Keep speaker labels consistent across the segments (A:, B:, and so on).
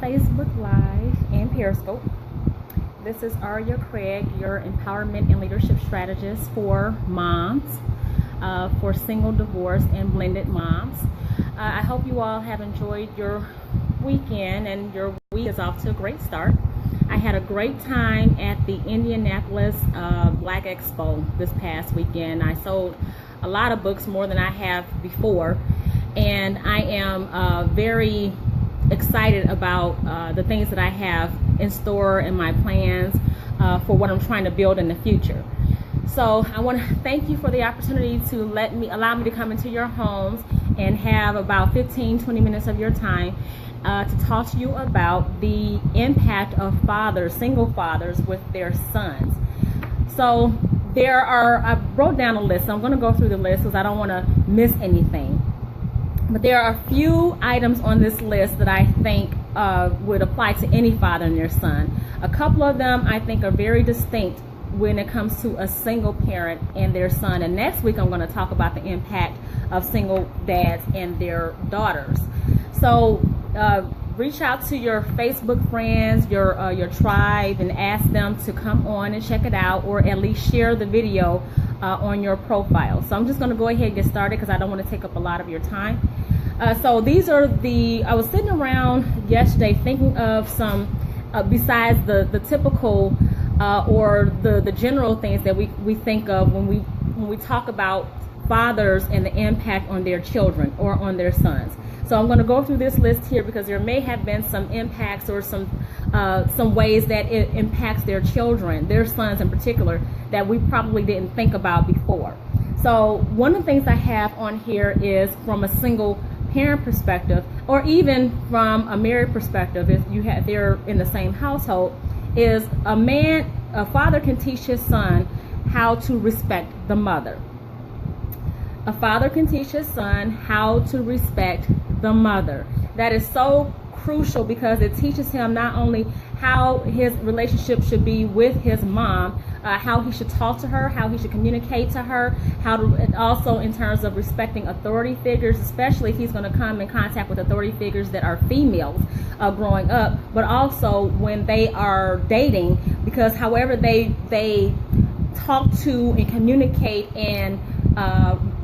A: Facebook Live and Periscope. This is Aria Craig, your empowerment and leadership strategist for moms, for single, divorced, and blended moms. I hope you all have enjoyed your weekend and your week is off to a great start. I had a great time at the Indianapolis Black Expo this past weekend. I sold a lot of books, more than I have before, and I am very excited about the things that I have in store and my plans for what I'm trying to build in the future. So I want to thank you for the opportunity to allow me to come into your homes and have about 15-20 minutes of your time to talk to you about the impact of fathers, single fathers, with their sons. So I wrote down a list. So I'm going to go through the list because I don't want to miss anything. But there are a few items on this list that I think would apply to any father and their son. A couple of them I think are very distinct when it comes to a single parent and their son. And next week I'm going to talk about the impact of single dads and their daughters. So reach out to your Facebook friends, your tribe, and ask them to come on and check it out, or at least share the video on your profile. So I'm just going to go ahead and get started because I don't want to take up a lot of your time. So these are I was sitting around yesterday thinking of some, besides the typical or the general things that we think of when we talk about fathers and the impact on their children or on their sons. So I'm going to go through this list here because there may have been some impacts or some ways that it impacts their children, their sons in particular, that we probably didn't think about before. So one of the things I have on here is from a single parent perspective, or even from a married perspective, if they're in the same household, is a father can teach his son how to respect the mother. A father can teach his son how to respect the mother. That is so crucial because it teaches him not only how his relationship should be with his mom, how he should talk to her, how he should communicate to her, and also in terms of respecting authority figures, especially if he's going to come in contact with authority figures that are females growing up, but also when they are dating, because however they talk to and communicate and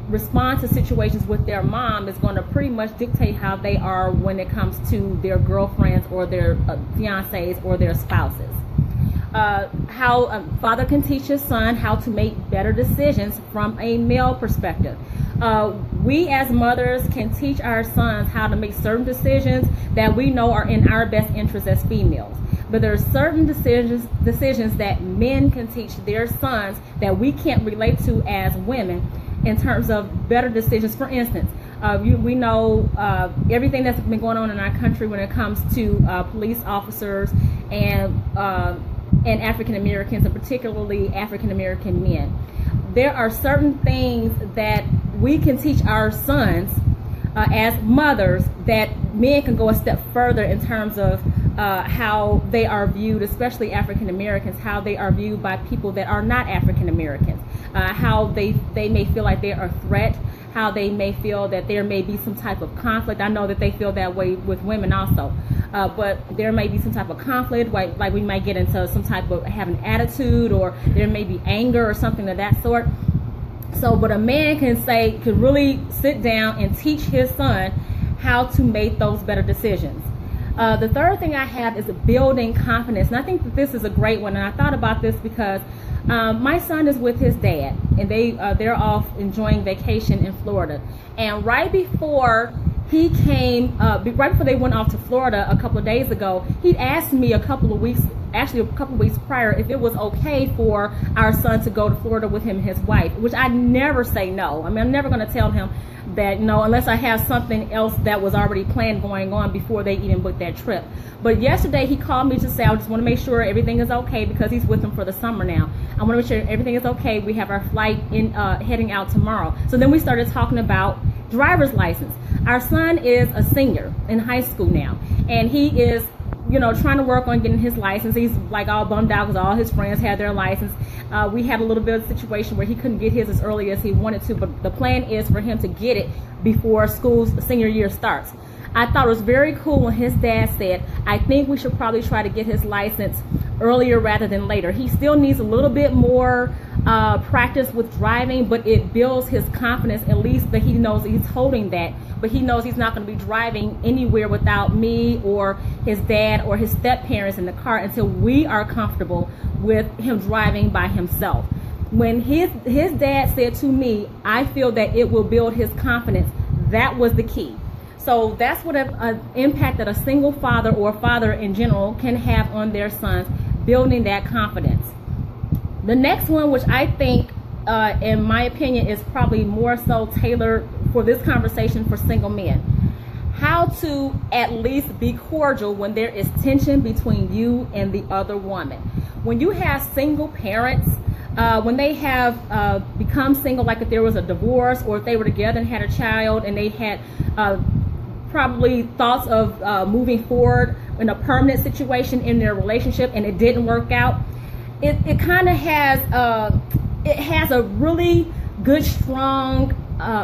A: respond to situations with their mom is going to pretty much dictate how they are when it comes to their girlfriends or their fiancés or their spouses. How a father can teach his son how to make better decisions from a male perspective. We as mothers can teach our sons how to make certain decisions that we know are in our best interest as females. But there are certain decisions that men can teach their sons that we can't relate to as women in terms of better decisions. For instance, we know everything that's been going on in our country when it comes to police officers and African Americans, and particularly African American men. There are certain things that we can teach our sons as mothers that men can go a step further in terms of how they are viewed, especially African Americans, how they are viewed by people that are not African Americans, how they may feel like they're a threat, how they may feel that there may be some type of conflict. I know that they feel that way with women also, but there may be some type of conflict, like we might get into some type of having attitude, or there may be anger or something of that sort. So, but a man can really sit down and teach his son how to make those better decisions. The third thing I have is building confidence, and I think that this is a great one. And I thought about this because my son is with his dad, and they're off enjoying vacation in Florida. And right before he came, right before they went off to Florida a couple of days ago, he'd asked me a couple of weeks prior, if it was okay for our son to go to Florida with him and his wife, which I never say no. I mean, I'm never going to tell him that no, unless I have something else that was already planned going on before they even booked that trip. But yesterday he called me to say, I just want to make sure everything is okay because he's with them for the summer now. I want to make sure everything is okay. We have our flight heading out tomorrow. So then we started talking about driver's license. Our son is a senior in high school now, and he is trying to work on getting his license. He's like all bummed out because all his friends had their license. We had a little bit of a situation where he couldn't get his as early as he wanted to, but the plan is for him to get it before school's senior year starts. I thought it was very cool when his dad said, I think we should probably try to get his license earlier rather than later. He still needs a little bit more practice with driving, but it builds his confidence, at least that he knows he's holding that, but he knows he's not going to be driving anywhere without me or his dad or his step parents in the car until we are comfortable with him driving by himself. When his dad said to me, I feel that it will build his confidence, that was the key. So that's what an impact that a single father or father in general can have on their sons, building that confidence. The next one, which I think, in my opinion, is probably more so tailored for this conversation for single men. How to at least be cordial when there is tension between you and the other woman. When you have single parents, when they have become single, like if there was a divorce or if they were together and had a child and they had probably thoughts of moving forward in a permanent situation in their relationship and it didn't work out, it kind of has it has a really good, strong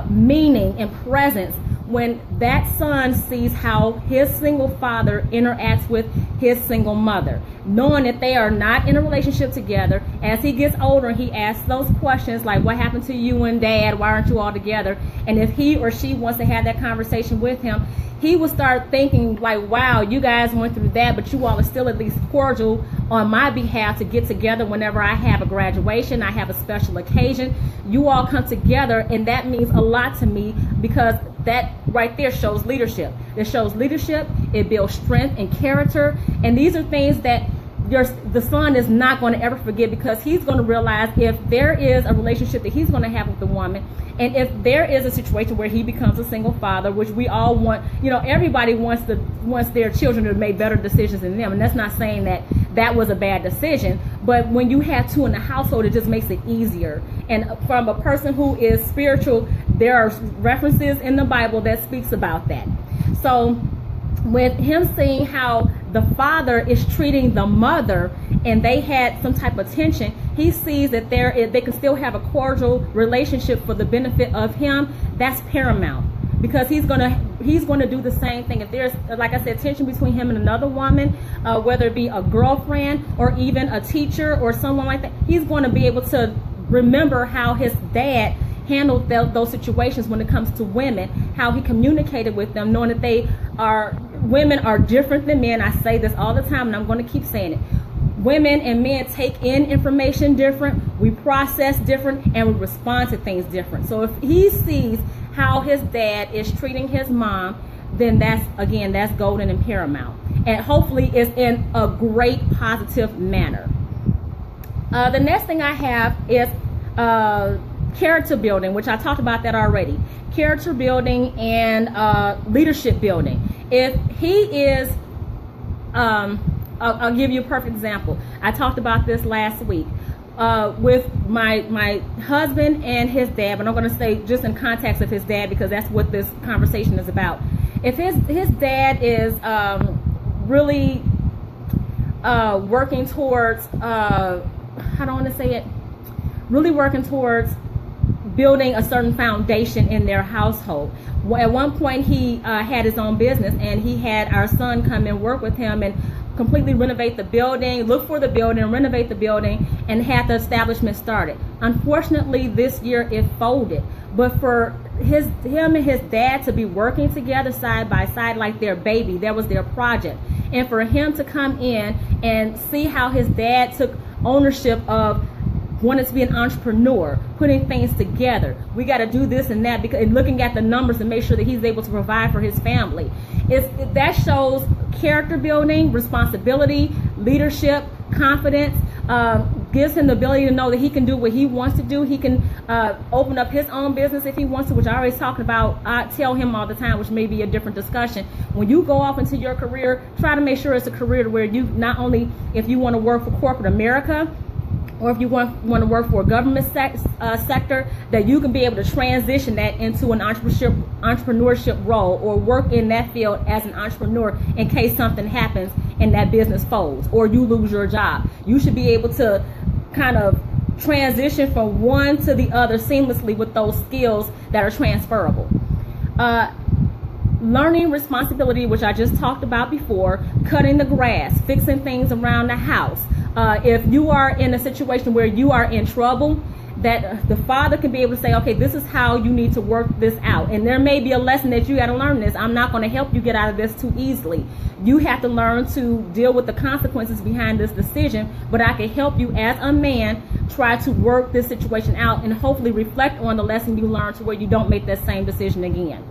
A: meaning and presence when that son sees how his single father interacts with his single mother, knowing that they are not in a relationship together. As he gets older, he asks those questions like, what happened to you and dad? Why aren't you all together? And if he or she wants to have that conversation with him, he will start thinking like, wow, you guys went through that, but you all are still at least cordial on my behalf to get together whenever I have a graduation, I have a special occasion. You all come together, and that means a lot to me because that right there shows leadership. It shows leadership, it builds strength and character, and these are things that the son is not going to ever forget, because he's going to realize if there is a relationship that he's going to have with the woman, and if there is a situation where he becomes a single father, which we all want, everybody wants their children to make better decisions than them, and that's not saying that was a bad decision, but when you have two in the household, it just makes it easier. And from a person who is spiritual, there are references in the Bible that speaks about that. So with him seeing how the father is treating the mother and they had some type of tension, he sees that they can still have a cordial relationship for the benefit of him. That's paramount, because he's gonna do the same thing. If there's, like I said, tension between him and another woman, whether it be a girlfriend or even a teacher or someone like that, he's going to be able to remember how his dad handled those situations when it comes to women, how he communicated with them, knowing that women are different than men. I say this all the time, and I'm going to keep saying it. Women and men take in information different, we process different, and we respond to things different. So if he sees how his dad is treating his mom, then that's golden and paramount. And hopefully it's in a great positive manner. The next thing I have is character building, which I talked about that already. Character building and leadership building. If he is, I'll give you a perfect example. I talked about this last week with my husband and his dad, but I'm going to say just in context of his dad, because that's what this conversation is about. If his dad is really working towards, how do I want to say it? Really working towards building a certain foundation in their household. At one point, he had his own business, and he had our son come and work with him and completely renovate the building, look for the building, renovate the building, and have the establishment started. Unfortunately, this year it folded. But for him and his dad to be working together side by side like their baby, that was their project. And for him to come in and see how his dad took ownership of wanted to be an entrepreneur, putting things together. We got to do this and that, and looking at the numbers to make sure that he's able to provide for his family. That shows character building, responsibility, leadership, confidence, gives him the ability to know that he can do what he wants to do. He can open up his own business if he wants to, which I always talk about. I tell him all the time, which may be a different discussion. When you go off into your career, try to make sure it's a career where you not only, if you want to work for corporate America, or if you want to work for a government sector, that you can be able to transition that into an entrepreneurship role, or work in that field as an entrepreneur in case something happens and that business folds or you lose your job. You should be able to kind of transition from one to the other seamlessly with those skills that are transferable. learning responsibility, which I just talked about before, cutting the grass, fixing things around the house. If you are in a situation where you are in trouble, that the father can be able to say, okay, this is how you need to work this out. And there may be a lesson that you got to learn this. I'm not going to help you get out of this too easily. You have to learn to deal with the consequences behind this decision, but I can help you as a man try to work this situation out and hopefully reflect on the lesson you learned to where you don't make that same decision again.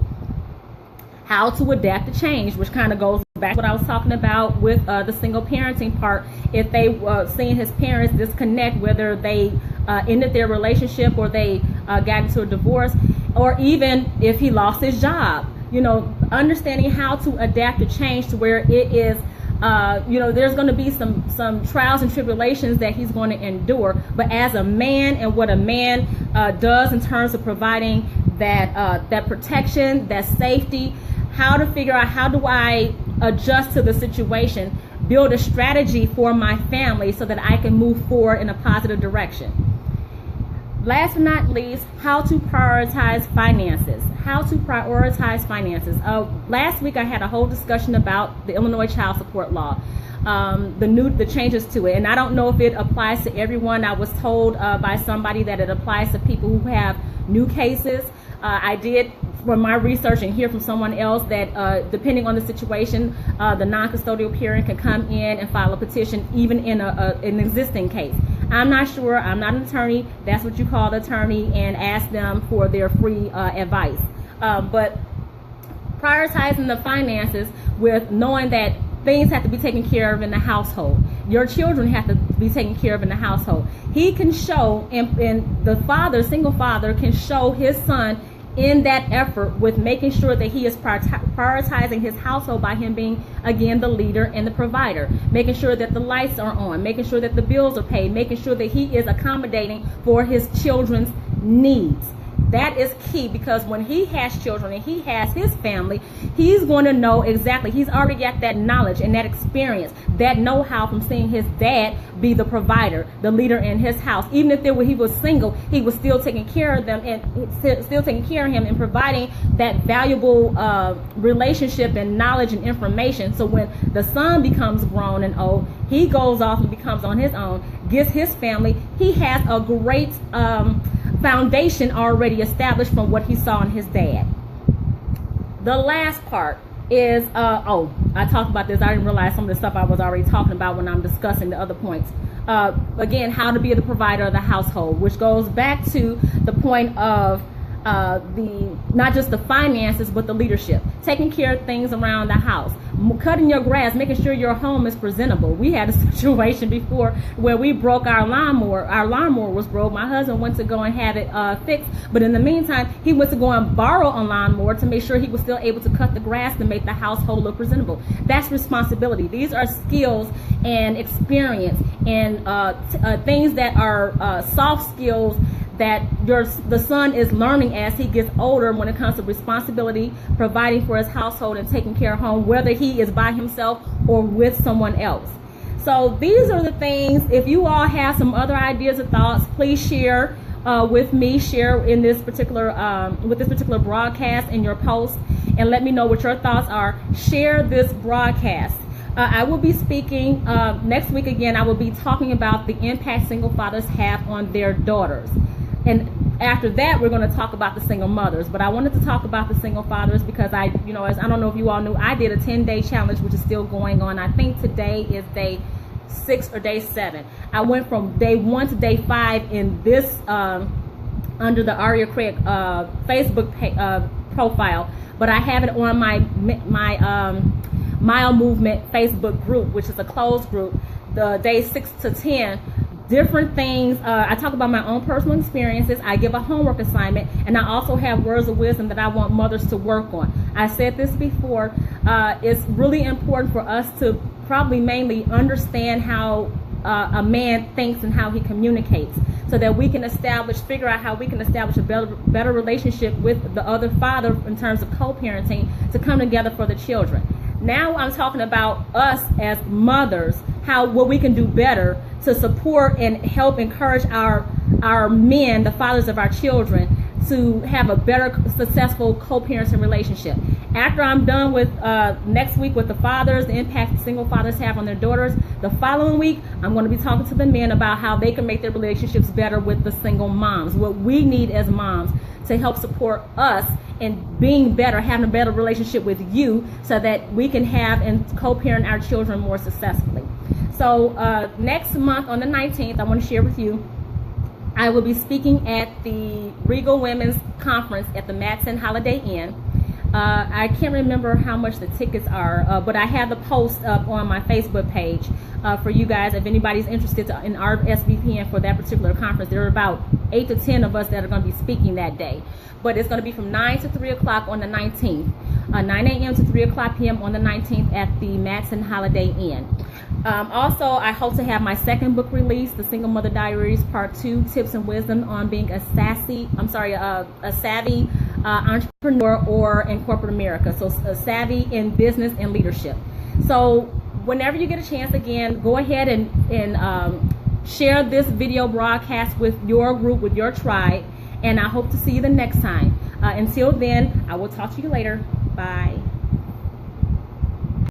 A: How to adapt to change, which kind of goes back to what I was talking about with the single parenting part. If they seeing his parents disconnect, whether they ended their relationship or they got into a divorce, or even if he lost his job, understanding how to adapt to change to where it is, there's going to be some trials and tribulations that he's going to endure. But as a man, and what a man does in terms of providing that protection, that safety, how to figure out how do I adjust to the situation, build a strategy for my family so that I can move forward in a positive direction. Last but not least, how to prioritize finances. Last week I had a whole discussion about the Illinois child support law, the changes to it, and I don't know if it applies to everyone. I was told by somebody that it applies to people who have new cases. I did, from my research, and hear from someone else that depending on the situation, the non-custodial parent can come in and file a petition even in an existing case. I'm not sure. I'm not an attorney. That's what you call the attorney and ask them for their free advice. But prioritizing the finances with knowing that things have to be taken care of in the household. Your children have to be taken care of in the household. He can show, and the father, single father, can show his son in that effort with making sure that he is prioritizing his household by him being, again, the leader and the provider, making sure that the lights are on, making sure that the bills are paid, making sure that he is accommodating for his children's needs. That is key, because when he has children and he has his family, he's going to know exactly. He's already got that knowledge and that experience, that know-how from seeing his dad be the provider, the leader in his house. Even if he was single, he was still taking care of them and still taking care of him and providing that valuable relationship and knowledge and information. So when the son becomes grown and old, he goes off and becomes on his own, gets his family. He has a great foundation already established from what he saw in his dad. The last part is, I talked about this. I didn't realize some of the stuff I was already talking about when I'm discussing the other points. Again, how to be the provider of the household, which goes back to the point of not just the finances, but the leadership, taking care of things around the house, cutting your grass, making sure your home is presentable. We had a situation before where we broke our lawnmower. Our lawnmower was broke. My husband went to go and have it fixed, but in the meantime, he went to go and borrow a lawnmower to make sure he was still able to cut the grass to make the household look presentable. That's responsibility. These are skills and experience and things that are soft skills that the son is learning as he gets older when it comes to responsibility, providing for his household and taking care of home, whether he is by himself or with someone else. So these are the things. If you all have some other ideas or thoughts, please share with me, share in this particular with this particular broadcast in your post, and let me know what your thoughts are. Share this broadcast. I will be speaking next week again. I will be talking about the impact single fathers have on their daughters. And after that, we're going to talk about the single mothers. But I wanted to talk about the single fathers because I don't know if you all knew, I did a 10-day challenge, which is still going on. I think today is day 6 or day 7. I went from day 1 to day 5 in this under the Aria Craig Facebook profile, but I have it on my Mile Movement Facebook group, which is a closed group. The days 6 to 10. Different things. I talk about my own personal experiences. I give a homework assignment, and I also have words of wisdom that I want mothers to work on. I said this before. It's really important for us to probably mainly understand how a man thinks and how he communicates, so that we can figure out how we can establish a better relationship with the other father in terms of co-parenting to come together for the children. Now I'm talking about us as mothers, what we can do better to support and help encourage our men, the fathers of our children, to have a better, successful co-parenting relationship. After I'm done with next week with the fathers, the impact single fathers have on their daughters, the following week I'm going to be talking to the men about how they can make their relationships better with the single moms, what we need as moms to help support us in being better, having a better relationship with you, so that we can have and co-parent our children more successfully. So next month on the 19th, I want to share with you, I will be speaking at the Regal Women's Conference at the Madison Holiday Inn. I can't remember how much the tickets are, but I have the post up on my Facebook page for you guys if anybody's interested in our SVPN for that particular conference. There are about 8 to 10 of us that are going to be speaking that day. But it's going to be from 9 to 3 o'clock on the 19th, 9 a.m. to 3 o'clock p.m. on the 19th at the Madison Holiday Inn. Also, I hope to have my second book released, The Single Mother Diaries Part 2, Tips and Wisdom on being a savvy entrepreneur or in corporate America. So savvy in business and leadership. So whenever you get a chance, again, go ahead and share this video broadcast with your group, with your tribe, and I hope to see you the next time. Until then, I will talk to you later. Bye.